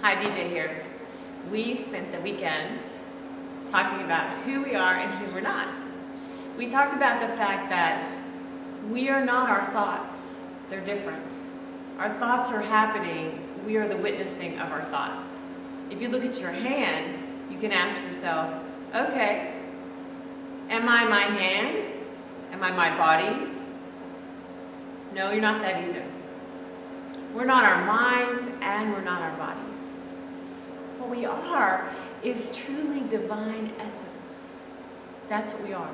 Hi, DJ here. We spent the weekend talking about who we are and who we're not. We talked about the fact that we are not our thoughts. They're different. Our thoughts are happening. We are the witnessing of our thoughts. If you look at your hand, you can ask yourself, okay, am I my hand? Am I my body? No, you're not that either. We're not our minds and we're not our bodies. What we are is truly divine essence. That's what we are.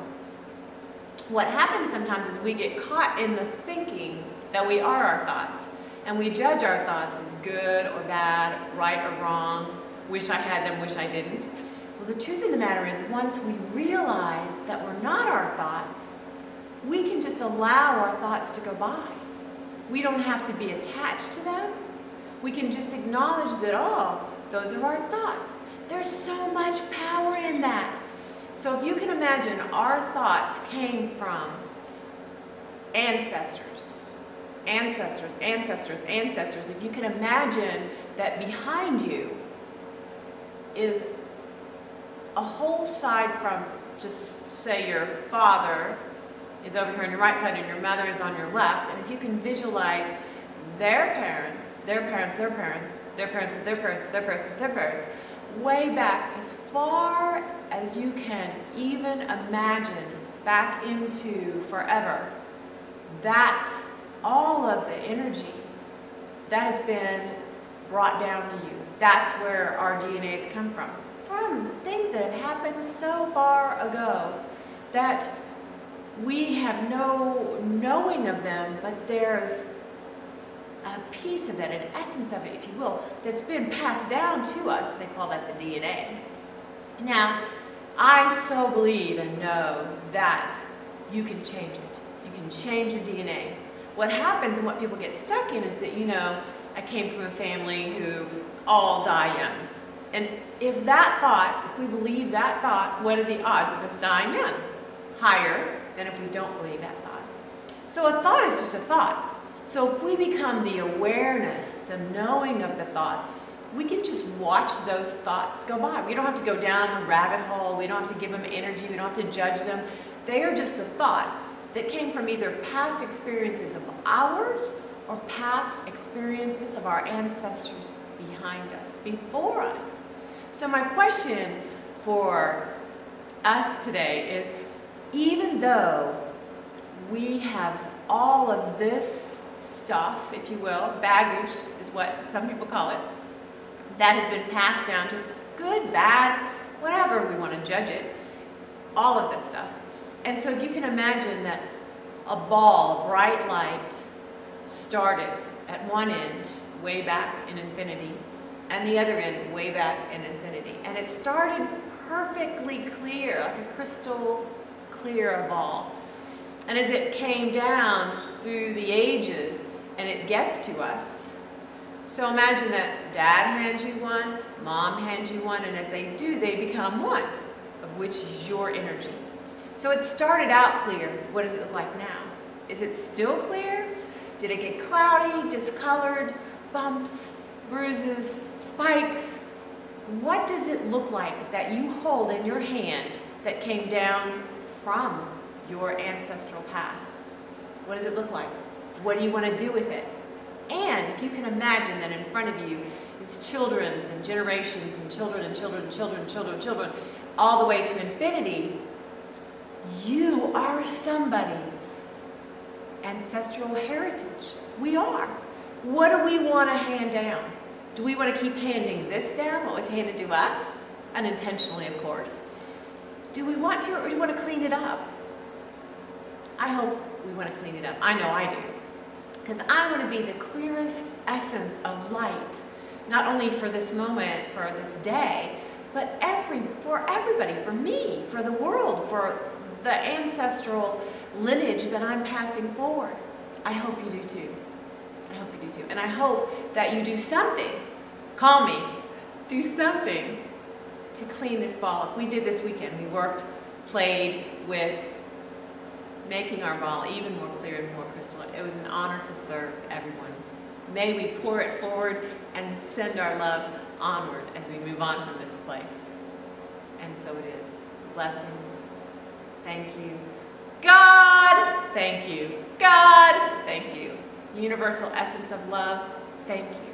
What happens sometimes is we get caught in the thinking that we are our thoughts, and we judge our thoughts as good or bad, right or wrong, wish I had them, wish I didn't. Well, the truth of the matter is, once we realize that we're not our thoughts, we can just allow our thoughts to go by. We don't have to be attached to them. We can just acknowledge that, oh, those are our thoughts. There's so much power in that. So if you can imagine, our thoughts came from ancestors, ancestors, ancestors, ancestors. If you can imagine that behind you is a whole side from, just say your father is over here on your right side and your mother is on your left, and if you can visualize their parents, their parents, their parents, their parents, their parents, their parents, their parents, way back as far as you can even imagine, back into forever. That's all of the energy that has been brought down to you. That's where our DNAs come from things that have happened so far ago that we have no knowing of them, but there's a piece of it, an essence of it, if you will, that's been passed down to us. They call that the DNA. Now, I so believe and know that you can change it. You can change your DNA. What happens and what people get stuck in is that, I came from a family who all die young. And if we believe that thought, what are the odds of us dying young? Higher than if we don't believe that thought. So a thought is just a thought. So if we become the awareness, the knowing of the thought, we can just watch those thoughts go by. We don't have to go down the rabbit hole. We don't have to give them energy. We don't have to judge them. They are just the thought that came from either past experiences of ours or past experiences of our ancestors behind us, before us. So my question for us today is, even though we have all of this stuff, if you will, baggage is what some people call it, that has been passed down to us, good, bad, whatever we want to judge it, all of this stuff. And so if you can imagine that a ball, bright light, started at one end, way back in infinity, and the other end, way back in infinity. And it started perfectly clear, like a crystal clear ball. And as it came down through the ages and it gets to us, so imagine that dad hands you one, mom hands you one, and as they do, they become one, of which is your energy. So it started out clear. What does it look like now? Is it still clear? Did it get cloudy, discolored, bumps, bruises, spikes? What does it look like that you hold in your hand that came down from your ancestral past? What does it look like? What do you want to do with it? And if you can imagine that in front of you is children's and generations and children and children and children and children and children, all the way to infinity, you are somebody's ancestral heritage. We are. What do we want to hand down? Do we want to keep handing this down, what was handed to us? Unintentionally, of course. Do we want to, or do we want to clean it up? I hope we want to clean it up. I know I do. Because I want to be the clearest essence of light, not only for this moment, for this day, but for everybody, for me, for the world, for the ancestral lineage that I'm passing forward. I hope you do too. I hope you do too. And I hope that you do something. Call me. Do something to clean this ball up. We did this weekend. We worked, played with making our ball even more clear and more crystal. It was an honor to serve everyone. May we pour it forward and send our love onward as we move on from this place. And so it is. Blessings. Thank you. God, thank you. God, thank you. Universal essence of love, thank you.